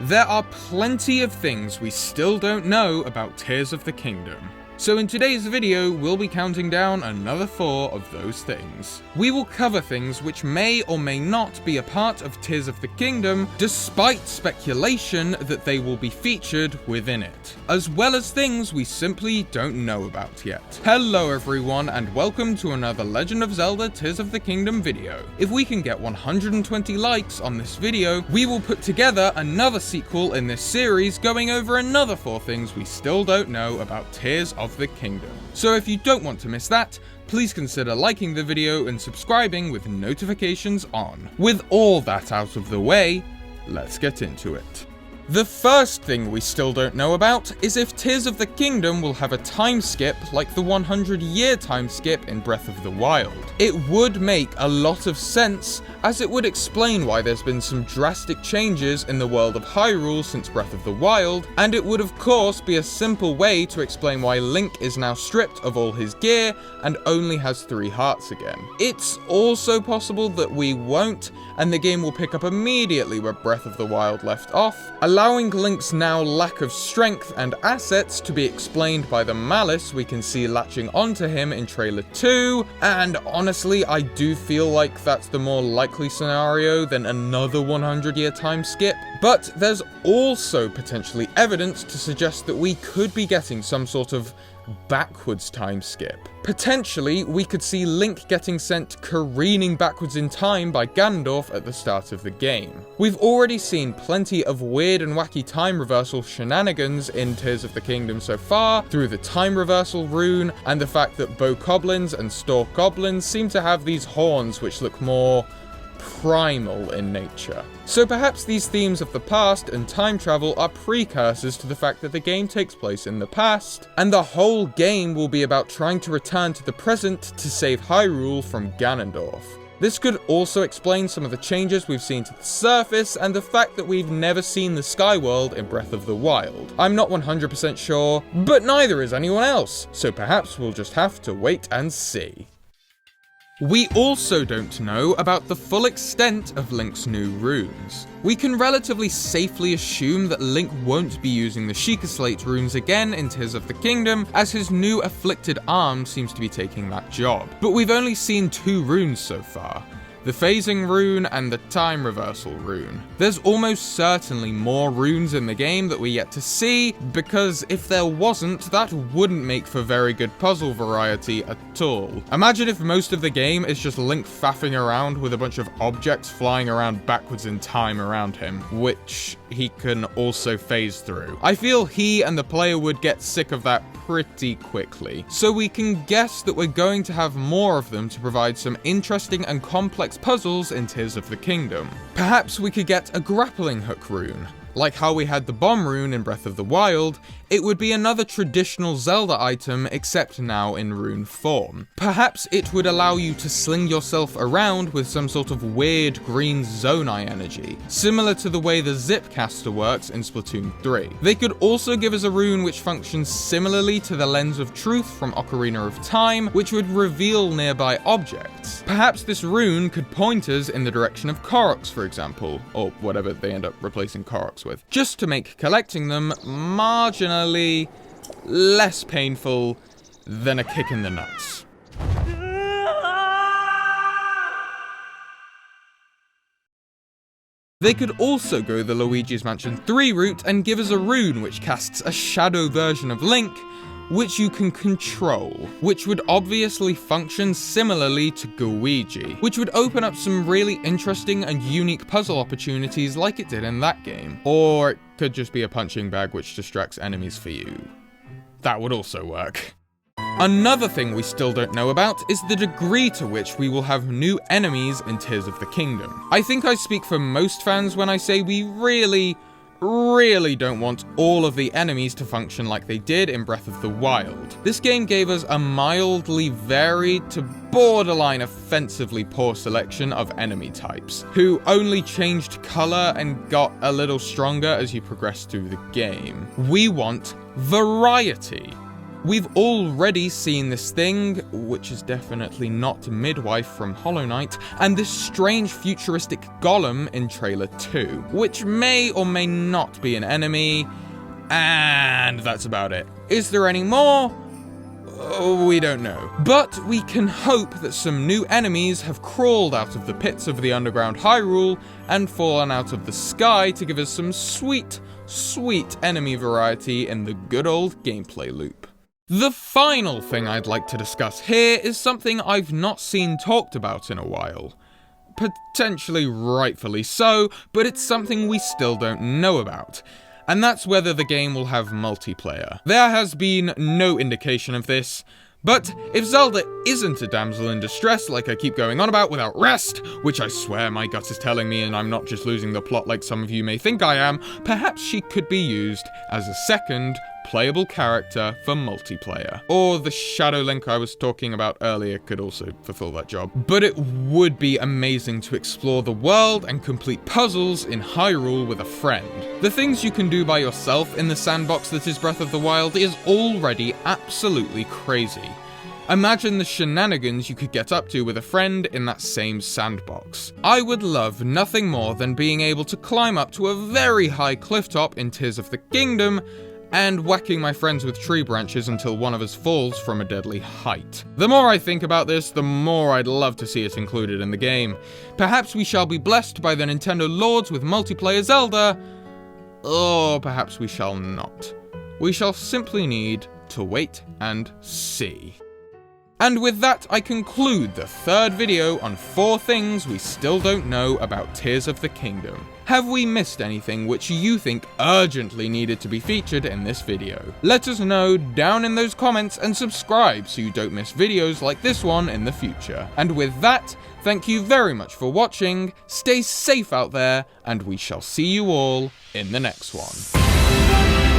There are plenty of things we still don't know about Tears of the Kingdom. So in today's video, we'll be counting down another 4 of those things. We will cover things which may or may not be a part of Tears of the Kingdom, despite speculation that they will be featured within it, as well as things we simply don't know about yet. Hello everyone, and welcome to another Legend of Zelda Tears of the Kingdom video. If we can get 120 likes on this video, we will put together another sequel in this series going over another 4 things we still don't know about Tears of the Kingdom. So if you don't want to miss that, please consider liking the video and subscribing with notifications on. With all that out of the way, let's get into it. The first thing we still don't know about is if Tears of the Kingdom will have a time skip like the 100-year time skip in Breath of the Wild. It would make a lot of sense, as it would explain why there's been some drastic changes in the world of Hyrule since Breath of the Wild, and it would of course be a simple way to explain why Link is now stripped of all his gear and only has 3 hearts again. It's also possible that we won't, and the game will pick up immediately where Breath of the Wild left off, allowing Link's now lack of strength and assets to be explained by the malice we can see latching onto him in Trailer 2, and honestly, I do feel like that's the more likely scenario than another 100-year time skip. But there's also potentially evidence to suggest that we could be getting some sort of backwards time skip. Potentially, we could see Link getting sent careening backwards in time by Ganondorf at the start of the game. We've already seen plenty of weird and wacky time reversal shenanigans in Tears of the Kingdom so far, through the time reversal rune, and the fact that Bokoblins and Stork Goblins seem to have these horns which look more primal in nature. So perhaps these themes of the past and time travel are precursors to the fact that the game takes place in the past, and the whole game will be about trying to return to the present to save Hyrule from Ganondorf. This could also explain some of the changes we've seen to the surface and the fact that we've never seen the Sky World in Breath of the Wild. I'm not 100% sure, but neither is anyone else, so perhaps we'll just have to wait and see. We also don't know about the full extent of Link's new runes. We can relatively safely assume that Link won't be using the Sheikah Slate runes again in Tears of the Kingdom, as his new afflicted arm seems to be taking that job. But we've only seen 2 runes so far: the phasing rune and the time reversal rune. There's almost certainly more runes in the game that we're yet to see, because if there wasn't, that wouldn't make for very good puzzle variety at all. Imagine if most of the game is just Link faffing around with a bunch of objects flying around backwards in time around him, which he can also phase through. I feel he and the player would get sick of that pretty quickly. So we can guess that we're going to have more of them to provide some interesting and complex puzzles in Tears of the Kingdom. Perhaps we could get a grappling hook rune. Like how we had the bomb rune in Breath of the Wild, it would be another traditional Zelda item, except now in rune form. Perhaps it would allow you to sling yourself around with some sort of weird green zonai energy, similar to the way the zip caster works in Splatoon 3. They could also give us a rune which functions similarly to the Lens of Truth from Ocarina of Time, which would reveal nearby objects. Perhaps this rune could point us in the direction of Koroks, for example, or whatever they end up replacing Koroks with, just to make collecting them marginally less painful than a kick in the nuts. They could also go the Luigi's Mansion 3 route and give us a rune which casts a shadow version of Link, which you can control, which would obviously function similarly to Luigi, which would open up some really interesting and unique puzzle opportunities like it did in that game. Or it could just be a punching bag which distracts enemies for you. That would also work. Another thing we still don't know about is the degree to which we will have new enemies in Tears of the Kingdom. I think I speak for most fans when I say we really don't want all of the enemies to function like they did in Breath of the Wild. This game gave us a mildly varied to borderline offensively poor selection of enemy types, who only changed color and got a little stronger as you progressed through the game. We want variety. We've already seen this thing, which is definitely not Midwife from Hollow Knight, and this strange futuristic golem in trailer 2, which may or may not be an enemy, and that's about it. Is there any more? We don't know. But we can hope that some new enemies have crawled out of the pits of the underground Hyrule and fallen out of the sky to give us some sweet, sweet enemy variety in the good old gameplay loop. The final thing I'd like to discuss here is something I've not seen talked about in a while. Potentially rightfully so, but it's something we still don't know about. And that's whether the game will have multiplayer. There has been no indication of this, but if Zelda isn't a damsel in distress like I keep going on about without rest, which I swear my gut is telling me and I'm not just losing the plot like some of you may think I am, perhaps she could be used as a second playable character for multiplayer. Or the Shadow Link I was talking about earlier could also fulfill that job. But it would be amazing to explore the world and complete puzzles in Hyrule with a friend. The things you can do by yourself in the sandbox that is Breath of the Wild is already absolutely crazy. Imagine the shenanigans you could get up to with a friend in that same sandbox. I would love nothing more than being able to climb up to a very high cliff top in Tears of the Kingdom and whacking my friends with tree branches until one of us falls from a deadly height. The more I think about this, the more I'd love to see it included in the game. Perhaps we shall be blessed by the Nintendo Lords with multiplayer Zelda, or perhaps we shall not. We shall simply need to wait and see. And with that, I conclude the third video on 4 things we still don't know about Tears of the Kingdom. Have we missed anything which you think urgently needed to be featured in this video? Let us know down in those comments and subscribe so you don't miss videos like this one in the future. And with that, thank you very much for watching, stay safe out there, and we shall see you all in the next one.